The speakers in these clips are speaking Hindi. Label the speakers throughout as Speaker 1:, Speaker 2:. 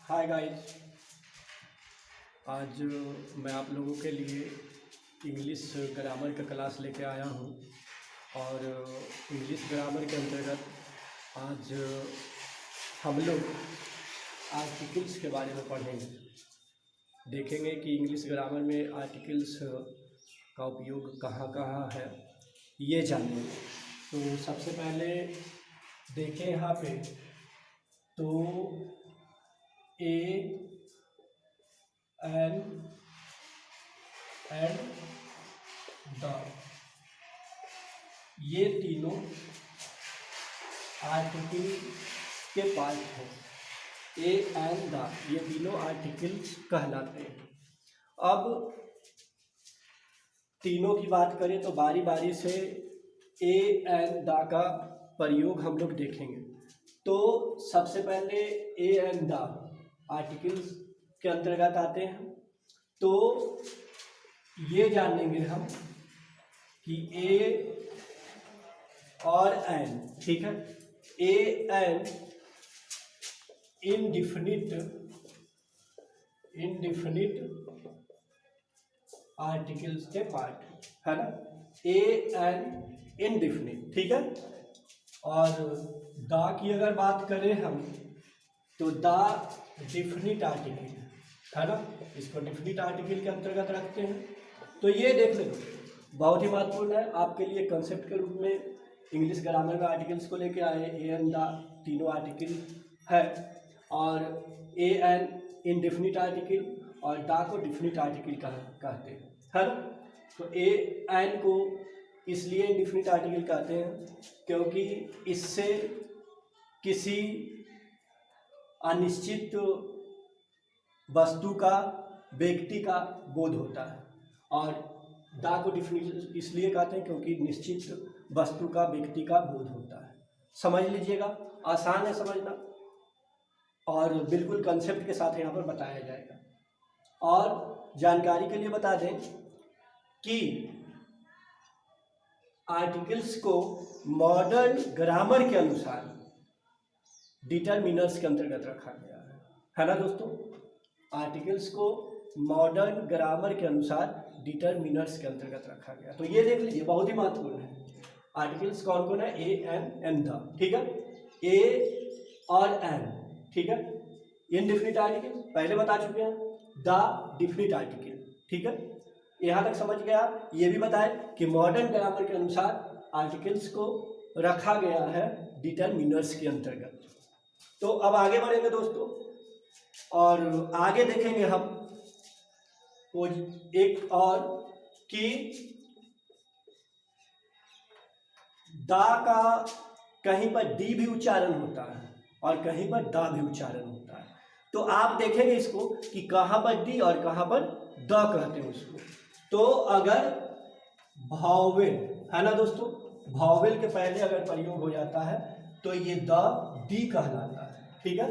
Speaker 1: Hi guys. आज मैं आप लोगों के लिए इंग्लिश ग्रामर का क्लास लेके आया हूँ और इंग्लिश ग्रामर के अंतर्गत आज हम लोग आर्टिकल्स के बारे में पढ़ेंगे। देखेंगे कि इंग्लिश ग्रामर में आर्टिकल्स का उपयोग कहाँ कहाँ है, ये जानेंगे। तो सबसे पहले देखें यहाँ पे, तो ए एंड द, ये तीनों आर्टिकल के पार्ट हैं। ए एंड द, ये तीनों आर्टिकल्स कहलाते हैं। अब तीनों की बात करें तो बारी बारी से ए एंड द का प्रयोग हम लोग देखेंगे। तो सबसे पहले ए एंड द आर्टिकल्स के अंतर्गत आते हैं। तो ये जानेंगे हम कि ए और एन, ठीक है। ए एन इनडिफिनिट आर्टिकल्स के पार्ट है ना। ए एन इनडिफिनिट, ठीक है। और द की अगर बात करें हम तो द डिफिनिट आर्टिकल है ना, इसको डिफिनिट आर्टिकल के अंतर्गत रखते हैं। तो ये देख लो, बहुत ही महत्वपूर्ण है आपके लिए कंसेप्ट के रूप में। इंग्लिश ग्रामर में आर्टिकल्स को लेके आए, ए एंड द तीनों आर्टिकल है और ए एन इनडिफिनिट आर्टिकल और द को डिफिनिट आर्टिकल कहते हैं ना। तो ए एन को इसलिए इनडिफिनिट आर्टिकल कहते हैं क्योंकि इससे किसी अनिश्चित वस्तु का, व्यक्ति का बोध होता है। और द को डिफिनिट इसलिए कहते हैं क्योंकि निश्चित वस्तु का, व्यक्ति का बोध होता है। समझ लीजिएगा, आसान है समझना और बिल्कुल कंसेप्ट के साथ यहाँ पर बताया जाएगा। और जानकारी के लिए बता दें कि आर्टिकल्स को मॉडर्न ग्रामर के अनुसार डिटरमिनर्स के अंतर्गत रखा गया है ना दोस्तों। आर्टिकल्स को मॉडर्न ग्रामर के अनुसार डिटरमिनर्स के अंतर्गत रखा गया। तो ये देख लीजिए, बहुत ही महत्वपूर्ण है। आर्टिकल्स कौन कौन है? ए एन द, ठीक है। ए और एन, ठीक है, इनडिफिनिट आर्टिकल पहले बता चुके हैं। द डिफिनिट आर्टिकल, ठीक है। यहाँ तक समझ गए आप। ये भी बताएं कि मॉडर्न ग्रामर के अनुसार आर्टिकल्स को रखा गया है डिटरमिनर्स के अंतर्गत। तो अब आगे बढ़ेंगे दोस्तों और आगे देखेंगे हम वो एक और कि दा का कहीं पर डी भी उच्चारण होता है और कहीं पर दा भी उच्चारण होता है। तो आप देखेंगे इसको कि कहाँ पर डी और कहाँ पर द कहते हैं उसको। तो अगर भावेल है ना दोस्तों, भावेल के पहले अगर प्रयोग हो जाता है तो ये द डी कहलाता है, ठीक है।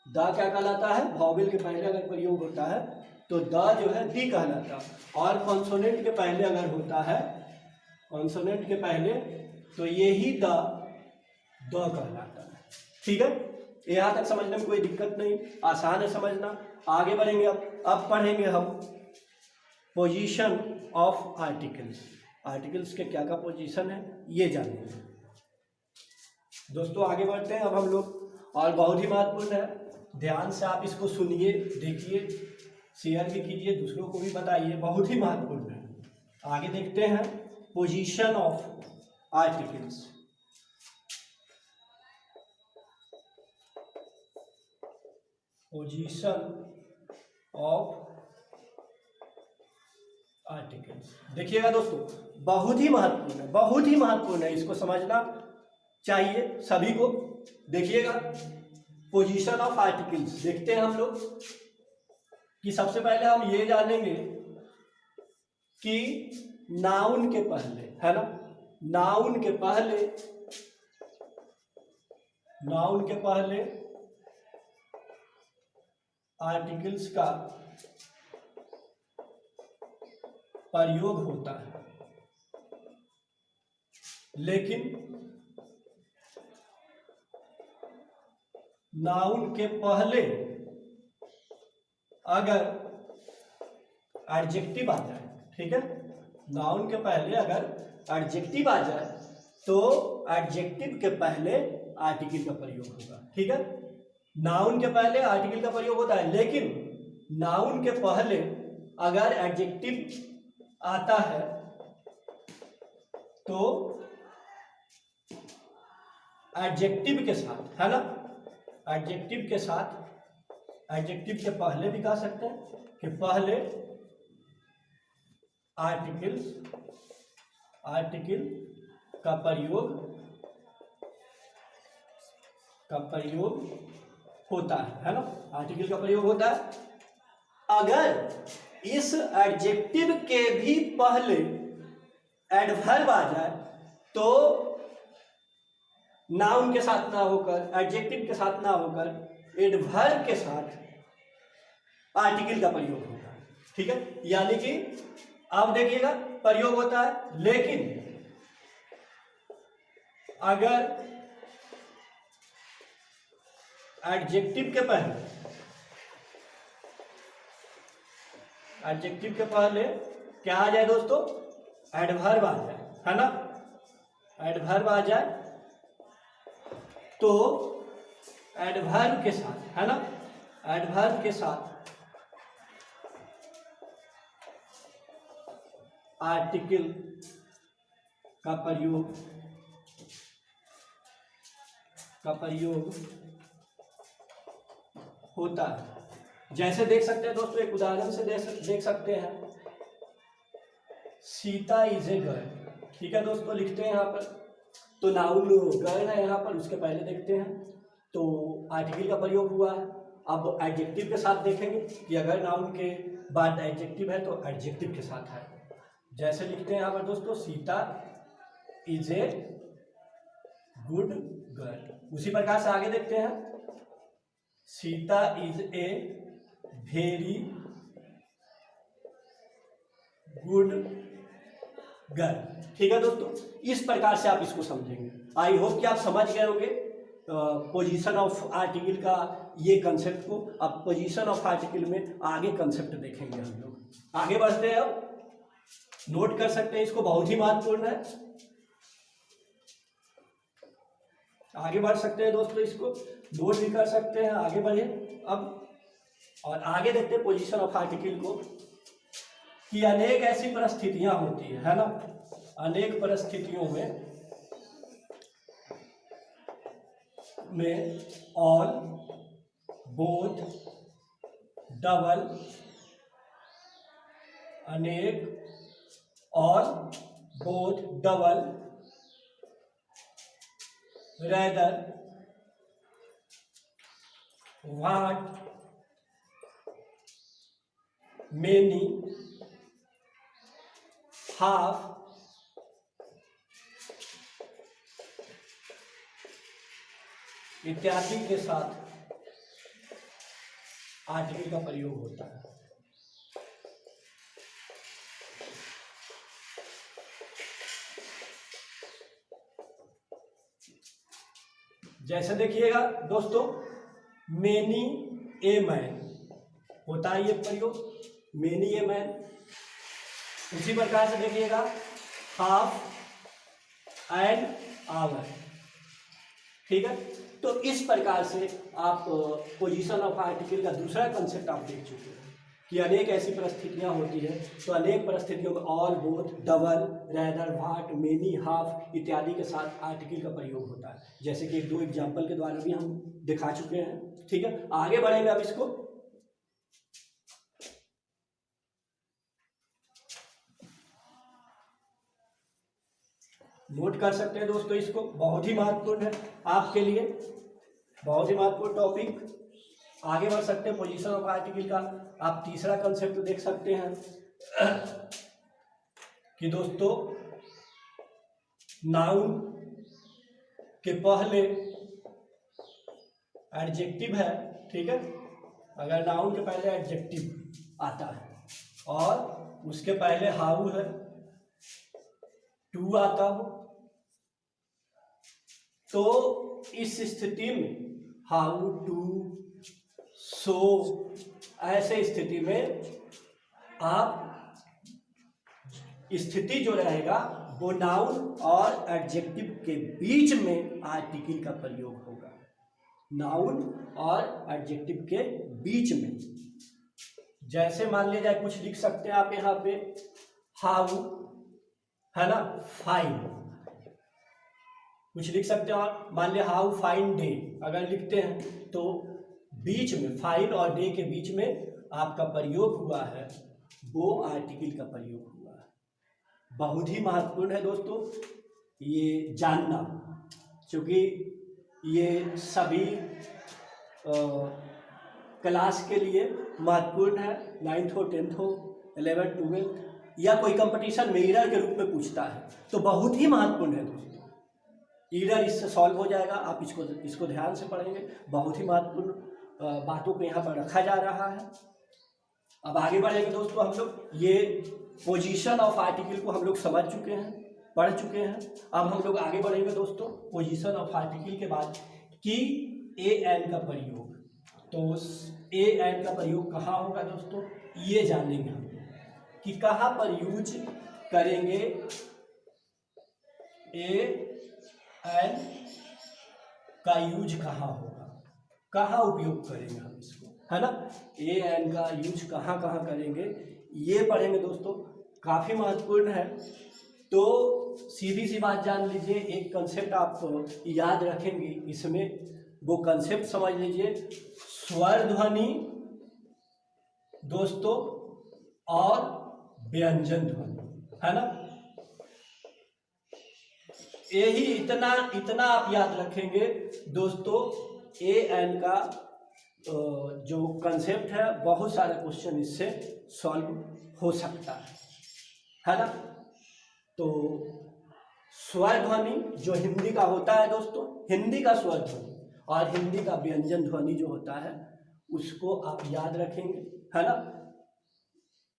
Speaker 1: द क्या कहलाता है? भावेल के पहले अगर प्रयोग होता है तो द जो है डी कहलाता है। और कॉन्सोनेंट के पहले अगर होता है, कॉन्सोनेंट के पहले, तो यही द कहलाता है, ठीक है। यहाँ तक समझने में कोई दिक्कत नहीं, आसान है समझना। आगे बढ़ेंगे अब पढ़ेंगे हम पोजीशन ऑफ आर्टिकल्स। आर्टिकल्स के क्या क्या पोजीशन है ये जानेंगे दोस्तों। आगे बढ़ते हैं अब हम लोग, और बहुत ही महत्वपूर्ण है। ध्यान से आप इसको सुनिए, देखिए, शेयर भी कीजिए, दूसरों को भी बताइए, बहुत ही महत्वपूर्ण है। आगे देखते हैं position of articles. Position of articles देखिएगा दोस्तों, बहुत ही महत्वपूर्ण है, बहुत ही महत्वपूर्ण है। इसको समझना चाहिए सभी को। देखिएगा पोजीशन ऑफ आर्टिकल्स, देखते हैं हम लोग कि सबसे पहले हम ये जानेंगे कि नाउन के पहले, है ना, नाउन के पहले आर्टिकल्स का प्रयोग होता है, लेकिन नाउन के पहले अगर एडजेक्टिव आ जाए, ठीक है, नाउन के पहले अगर एडजेक्टिव आ जाए तो एडजेक्टिव के पहले आर्टिकल का प्रयोग होगा, ठीक है। नाउन के पहले आर्टिकल का प्रयोग होता है, लेकिन नाउन के पहले अगर एडजेक्टिव आता है तो एडजेक्टिव के साथ, है ना, एडजेक्टिव के साथ, एडजेक्टिव के पहले भी कह सकते हैं कि पहले आर्टिकल का प्रयोग होता है ना, आर्टिकल का प्रयोग होता है। अगर इस एडजेक्टिव के भी पहले एडवर्ब आ जाए तो नाउन के साथ ना होकर, एडजेक्टिव के साथ ना होकर, एडवर्ब के साथ आर्टिकल का प्रयोग होता है, ठीक है। यानी कि अब देखिएगा प्रयोग होता है, लेकिन अगर एडजेक्टिव के पहले क्या आ जाए दोस्तों, एडवर्ब आ जाए, है ना, एडवर्ब आ जाए तो एडवर्ब के साथ, है ना, एडवर्ब के साथ आर्टिकल का प्रयोग होता है। जैसे देख सकते हैं दोस्तों, एक उदाहरण से देख सकते हैं, सीता इज ए गर्ल, ठीक है दोस्तों, लिखते हैं यहाँ पर तो नाउन गर्ल है यहाँ पर, उसके पहले देखते हैं तो आर्टिकल का प्रयोग हुआ है। अब एडजेक्टिव के साथ देखेंगे कि अगर नाउन के बाद एडजेक्टिव है तो एडजेक्टिव के साथ है। जैसे लिखते हैं यहाँ पर दोस्तों, Sita is a good girl. उसी प्रकार से आगे देखते हैं, Sita is a very good girl, ठीक है दोस्तों। इस प्रकार से आप इसको समझेंगे। आई होप कि आप समझ गए होंगे पोजीशन ऑफ आर्टिकल का ये कंसेप्ट को। अब पोजीशन ऑफ आर्टिकल में आगे कंसेप्ट देखेंगे हम लोग। आगे बढ़ते हैं, अब नोट कर सकते हैं इसको, बहुत ही महत्वपूर्ण है। आगे बढ़ सकते हैं दोस्तों, इसको नोट भी कर सकते हैं। आगे बढ़े अब और आगे देखते हैं पोजीशन ऑफ आर्टिकल को, कि अनेक ऐसी परिस्थितियां होती है ना, अनेक परिस्थितियों में ऑल, बोथ, डबल, अनेक, all, both, double, rather, what, many, half, इत्यादि के साथ आर्टिकल का प्रयोग होता है। जैसे देखिएगा दोस्तों, मेनी ए मैन होता है ये प्रयोग, मेनी ए मैन। उसी प्रकार से देखिएगा, हाफ एंड आवर, ठीक है। तो इस प्रकार से आप पोजीशन ऑफ आर्टिकल का दूसरा कंसेप्ट आप देख चुके हैं कि अनेक ऐसी परिस्थितियां होती है, तो अनेक परिस्थितियों में all, both, double, rather, what, many, half इत्यादि के साथ आर्टिकल का प्रयोग होता है। जैसे कि एक दो एग्जाम्पल के द्वारा भी हम दिखा चुके हैं, ठीक है। आगे बढ़ेंगे अब इसको। नोट कर सकते हैं दोस्तों इसको, बहुत ही महत्वपूर्ण है आपके लिए, बहुत ही महत्वपूर्ण टॉपिक। आगे बढ़ सकते हैं पोजीशन ऑफ आर्टिकल का। आप तीसरा कंसेप्ट देख सकते हैं कि दोस्तों, नाउन के पहले एडजेक्टिव है, ठीक है। अगर नाउन के पहले एडजेक्टिव आता है और उसके पहले हाउ है, टू आता हो, तो इस स्थिति में हाउ टू, सो, ऐसे स्थिति में आप स्थिति जो रहेगा वो नाउन और एडजेक्टिव के बीच में आर्टिकल का प्रयोग होगा। नाउन और एडजेक्टिव के बीच में, जैसे मान लिया जाए कुछ लिख सकते हैं आप यहाँ पे, हाउ, है ना, फाइन, कुछ लिख सकते हो आप। मान लिया हाउ फाइन डे अगर लिखते हैं तो बीच में, फाइन और डे के बीच में आपका प्रयोग हुआ है वो आर्टिकल का प्रयोग हुआ है। बहुत ही महत्वपूर्ण है दोस्तों ये जानना, क्योंकि ये सभी क्लास के लिए महत्वपूर्ण है। 9th हो, 10th हो, 11th 12th या कोई कंपटीशन में ईरर के रूप में पूछता है तो बहुत ही महत्वपूर्ण है दोस्तों। ईरर इससे सॉल्व हो जाएगा, आप इसको ध्यान से पढ़ेंगे। बहुत ही महत्वपूर्ण बातों को यहाँ पर रखा जा रहा है। अब आगे बढ़ेंगे दोस्तों हम लोग। ये पोजीशन ऑफ आर्टिकल को हम लोग समझ चुके हैं, पढ़ चुके हैं। अब हम लोग आगे बढ़ेंगे दोस्तों पोजीशन ऑफ आर्टिकल के बाद कि ए एन का प्रयोग। तो ए एन का प्रयोग कहाँ होगा दोस्तों, ये जानेंगे हम कि कहाँ पर यूज करेंगे ए एन का यूज कहाँ होगा, कहाँ उपयोग करेंगे हम इसको, है ना। ए एन का यूज कहाँ कहाँ करेंगे ये पढ़ेंगे दोस्तों, काफ़ी महत्वपूर्ण है। तो सीधी सी बात जान लीजिए, एक कंसेप्ट आप याद रखेंगे इसमें, वो कंसेप्ट समझ लीजिए, स्वर ध्वनि दोस्तों और व्यंजन ध्वनि, है ना। यही इतना आप याद रखेंगे दोस्तों। ए एन का जो कंसेप्ट है, बहुत सारे क्वेश्चन इससे सॉल्व हो सकता है ना। तो स्वर ध्वनि जो हिंदी का होता है दोस्तों, हिंदी का स्वर ध्वनि और हिंदी का व्यंजन ध्वनि जो होता है उसको आप याद रखेंगे, है ना।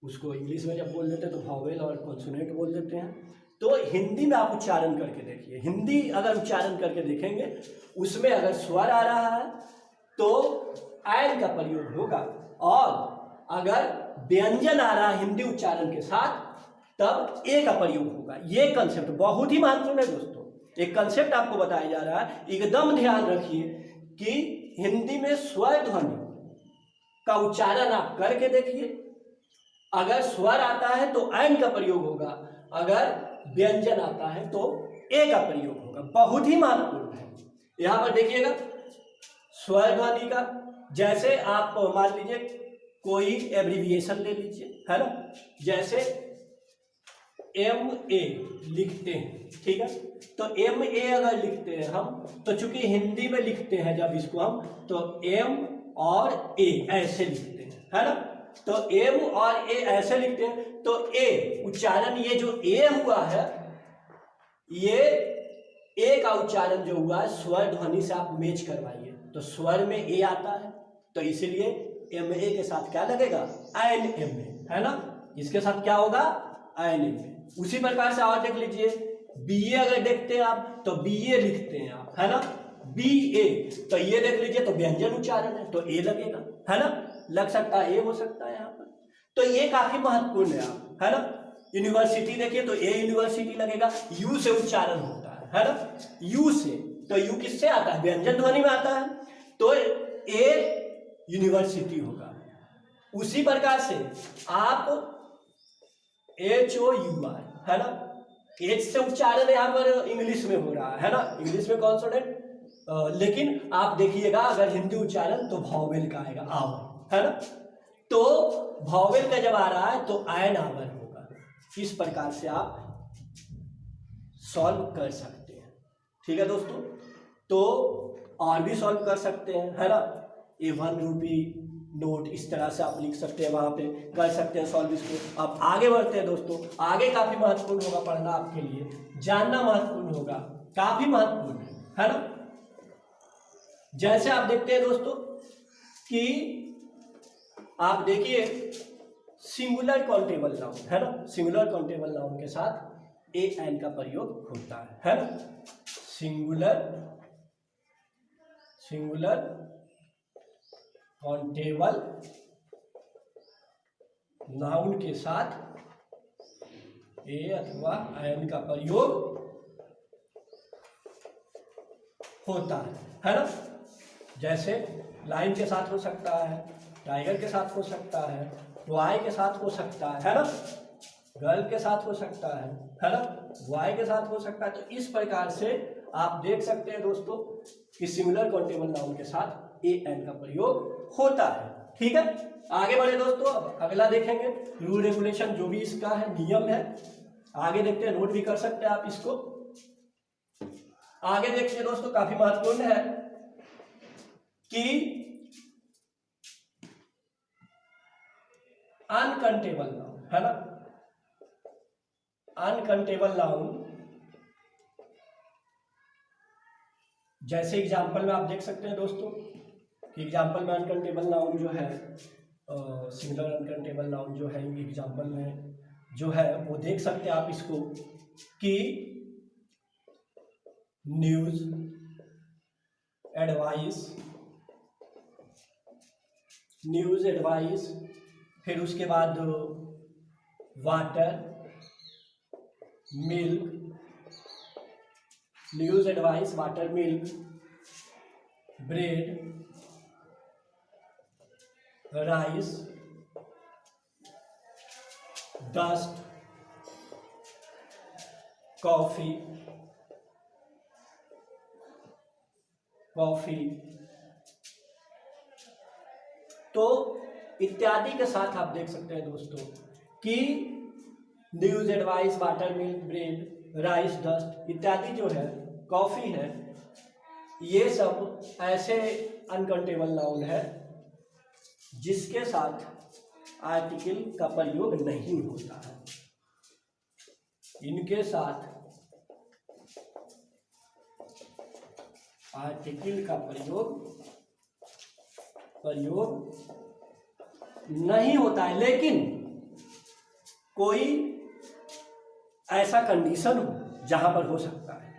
Speaker 1: उसको इंग्लिश में जब बोल देते हैं तो वॉवेल और कॉन्सोनेंट बोल देते हैं। तो हिंदी में आप उच्चारण करके देखिए, हिंदी अगर उच्चारण करके देखेंगे उसमें अगर स्वर आ रहा है तो एन का प्रयोग होगा, और अगर व्यंजन आ रहा है हिंदी उच्चारण के साथ तब ए का प्रयोग होगा। ये कंसेप्ट बहुत ही महत्वपूर्ण है दोस्तों। एक कंसेप्ट आपको बताया जा रहा है, एकदम ध्यान रखिए कि हिंदी में स्वर ध्वनि का उच्चारण आप करके देखिए। अगर स्वर आता है तो एन का प्रयोग होगा, अगर व्यंजन आता है तो ए का प्रयोग होगा। बहुत ही महत्वपूर्ण है। यहां पर देखिएगा स्वर ध्वनि का, जैसे आप मान लीजिए कोई एब्रीविएशन ले लीजिए, है ना। जैसे MA लिखते हैं, ठीक है। तो MA अगर लिखते हैं हम, तो चूंकि हिंदी में लिखते हैं जब इसको हम, तो M और A ऐसे लिखते हैं, है ना। तो M और A ऐसे लिखते हैं, तो A उच्चारण, ये जो A हुआ है, ये A का उच्चारण जो हुआ है स्वर ध्वनि से आप मैच करवाइए, तो स्वर में A आता है, तो इसीलिए MA के साथ क्या लगेगा, INMA, है ना। इसके साथ क्या होगा, INMA। उसी प्रकार से और देख लीजिए, BA अगर देखते हैं आप तो BA लिखते हैं आप, है ना, BA, तो ये देख लीजिए तो व्यंजन उच्चारण है तो A लगेगा, है ना। लग सकता है A हो सकता है यहाँ पर, तो ये काफी महत्वपूर्ण है आप, है ना। यूनिवर्सिटी देखिए तो A यूनिवर्सिटी लगेगा, U से उच्चारण होता है ना, U से, तो U किससे आता है, व्यंजन ध्वनि में आता है, तो A यूनिवर्सिटी होगा। उसी प्रकार से आप HOUR, है ना, H से उच्चारण यहाँ पर इंग्लिश में हो रहा है ना, इंग्लिश में कॉन्सोनेंट, लेकिन आप देखिएगा अगर हिंदी उच्चारण तो वॉवेल का आएगा, आवर, है ना। तो वॉवेल का जब आ रहा है तो आयन आवर होगा। इस प्रकार से आप सॉल्व कर सकते हैं, ठीक है दोस्तों। तो और भी सॉल्व कर सकते हैं, है ना। ये 1 रुपी नोट, इस तरह से आप लिख सकते हैं, वहां पे कर सकते हैं सॉल्व इसको। अब आगे बढ़ते हैं दोस्तों, आगे काफी महत्वपूर्ण होगा पढ़ना आपके लिए, जानना महत्वपूर्ण होगा, काफी महत्वपूर्ण है ना। जैसे आप देखते हैं दोस्तों कि आप देखिए सिंगुलर काउंटेबल नाउन, है ना, सिंगुलर काउंटेबल नाउन के साथ ए एन का प्रयोग होता है ना। सिंगुलर काउंटेबल नाउन के साथ ए अथवा एन का प्रयोग होता है ना। जैसे लाइन के साथ हो सकता है, टाइगर के साथ हो सकता है, टॉय के साथ हो सकता है ना, गर्ल के साथ हो सकता है ना, वाई के साथ हो सकता है। तो इस प्रकार से आप देख सकते हैं दोस्तों कि सिंगुलर काउंटेबल नाउन के साथ ए एन का प्रयोग होता है। ठीक है, आगे बढ़े दोस्तों, अब अगला देखेंगे रूल रेगुलेशन, जो भी इसका है नियम है। आगे देखते हैं, नोट भी कर सकते हैं आप इसको। आगे देखिए दोस्तों, काफी महत्वपूर्ण है कि अनकाउंटेबल नाउन है ना, अनकाउंटेबल नाउन, जैसे एग्जाम्पल में आप देख सकते हैं दोस्तों कि एग्जाम्पल में अनकाउंटेबल नाउन जो है, सिंगुलर अनकाउंटेबल नाउन जो है एग्जाम्पल में जो है वो देख सकते हैं आप इसको कि न्यूज, एडवाइस, न्यूज एडवाइस, फिर उसके बाद water, milk, news advice, water, milk, bread, rice, dust, coffee, तो इत्यादि के साथ आप देख सकते हैं दोस्तों कि news advice, water, milk, bread, rice, dust इत्यादि जो है, कॉफी है, ये सब ऐसे अनकाउंटेबल नाउन है जिसके साथ आर्टिकल का प्रयोग नहीं होता है। इनके साथ आर्टिकल का प्रयोग नहीं होता है, लेकिन कोई ऐसा कंडीशन हो जहां पर हो सकता है,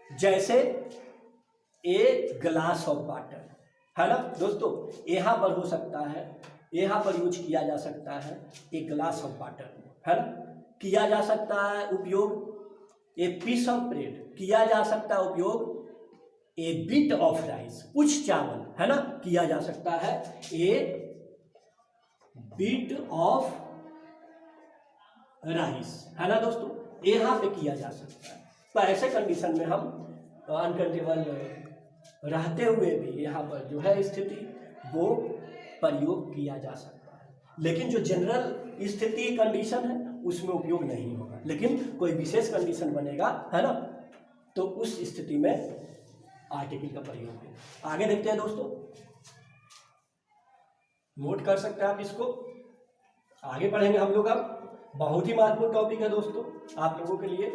Speaker 1: जैसे ए ग्लास ऑफ वाटर है ना दोस्तों, यहां पर हो सकता है, यहां पर यूज किया जा सकता है ए ग्लास ऑफ वाटर है ना, किया जा सकता है उपयोग ए पीस ऑफ ब्रेड, किया जा सकता है उपयोग ए बिट ऑफ राइस, कुछ चावल है ना, किया जा सकता है ए बिट ऑफ राइस है ना दोस्तों, यहां पे किया जा सकता है। तो ऐसे कंडीशन में हम अनकाउंटेबल रहते हुए भी यहाँ पर जो है स्थिति वो प्रयोग किया जा सकता है, लेकिन जो जनरल स्थिति कंडीशन है उसमें उपयोग नहीं होगा, लेकिन कोई विशेष कंडीशन बनेगा है ना, तो उस स्थिति में आर्टिकल का प्रयोग है। आगे देखते हैं दोस्तों, नोट कर सकते हैं आप इसको, आगे पढ़ेंगे हम लोग। अब बहुत ही महत्वपूर्ण टॉपिक है दोस्तों आप लोगों के लिए।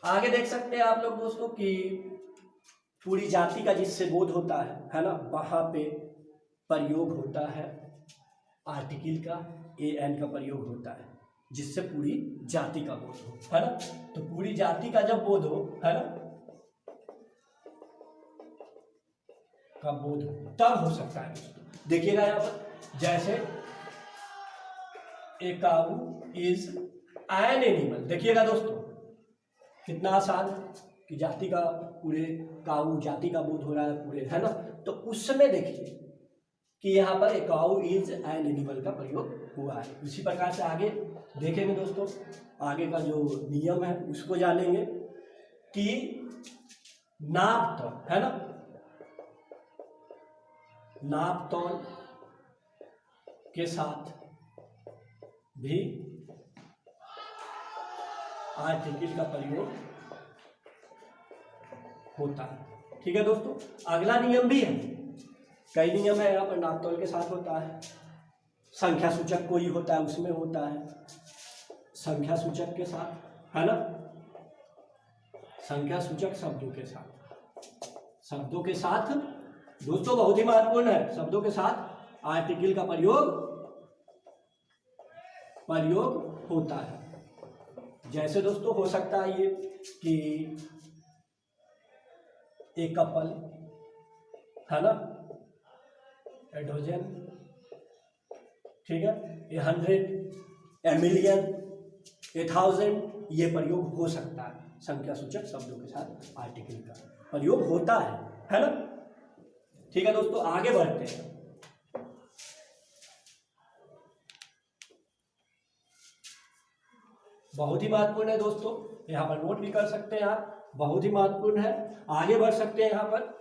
Speaker 1: आगे देख सकते हैं आप लोग दोस्तों कि पूरी जाति का जिससे बोध होता है ना, वहां पे प्रयोग होता है आर्टिकल का, ए एन का प्रयोग होता है जिससे पूरी जाति का बोध हो है ना। तो पूरी जाति का जब बोध हो है ना, का बोध हो तब हो सकता है दोस्तों। देखिएगा यहाँ पर, जैसे ए काऊ इज एन एनिमल, देखिएगा दोस्तों कितना आसान कि जाति का, पूरे काऊ जाति का बोध हो रहा है पूरे है ना, तो उस समय देखिए कि यहाँ पर ए काऊ इज एन एनिमल का प्रयोग हुआ है। उसी प्रकार से आगे देखेंगे दोस्तों, आगे का जो नियम है उसको जानेंगे कि नाप तौल है ना, नाप तौल के साथ भी आर्टिकल का प्रयोग होता है। ठीक है दोस्तों, अगला नियम भी है, कई नियम है यहाँ पर। नाप तौल के साथ होता है, संख्या सूचक कोई होता है उसमें होता है, संख्या सूचक के साथ है ना, संख्या सूचक शब्दों के साथ, शब्दों के साथ दोस्तों बहुत ही महत्वपूर्ण है, शब्दों के साथ आर्टिकल का प्रयोग होता है। जैसे दोस्तों हो सकता है ये कि एक कपल है ना, एडोजन, ठीक है, ए 100, ए मिलियन, ए 1000, ये प्रयोग हो सकता है। संख्या सूचक शब्दों के साथ आर्टिकल का प्रयोग होता है ना। ठीक है दोस्तों, आगे बढ़ते हैं। बहुत ही महत्वपूर्ण है दोस्तों, यहाँ पर नोट भी कर सकते हैं आप, बहुत ही महत्वपूर्ण है। आगे बढ़ सकते हैं। यहाँ पर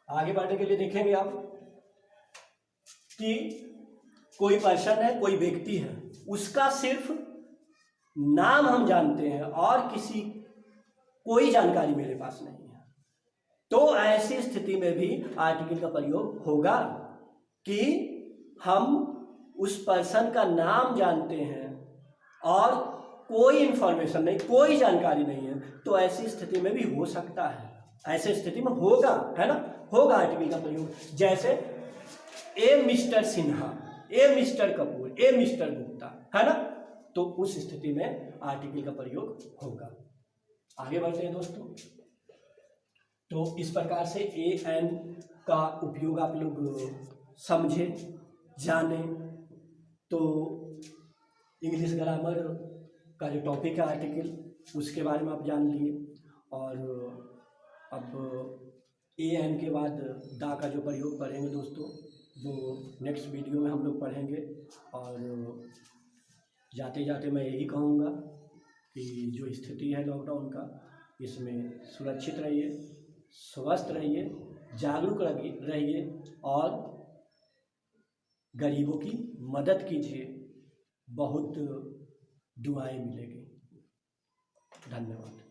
Speaker 1: आगे बढ़ने के लिए देखेंगे आप कि कोई पर्सन है, कोई व्यक्ति है, उसका सिर्फ नाम हम जानते हैं और किसी कोई जानकारी मेरे पास नहीं है, तो ऐसी स्थिति में भी आर्टिकल का प्रयोग होगा कि हम उस पर्सन का नाम जानते हैं और कोई इंफॉर्मेशन नहीं, कोई जानकारी नहीं है, तो ऐसी स्थिति में भी हो सकता है, ऐसे स्थिति में होगा, है ना, होगा आर्टिकल का प्रयोग। जैसे ए मिस्टर सिन्हा, ए मिस्टर कपूर, ए मिस्टर गुप्ता, है ना, तो उस स्थिति में आर्टिकल का प्रयोग होगा। आगे बढ़ते हैं दोस्तों। तो इस प्रकार से ए एन का उपयोग आप लोग समझे, जाने। तो इंग्लिश ग्रामर का जो टॉपिक है आर्टिकल, उसके बारे में आप जान लिए। और अब ए एन के बाद दा का जो प्रयोग पढ़ेंगे दोस्तों, वो नेक्स्ट वीडियो में हम लोग पढ़ेंगे। और जाते जाते मैं यही कहूँगा कि जो स्थिति है लॉकडाउन का, इसमें सुरक्षित रहिए, स्वस्थ रहिए, जागरूक रहिए और गरीबों की मदद कीजिए। बहुत दुआएं मिलेगी। धन्यवाद।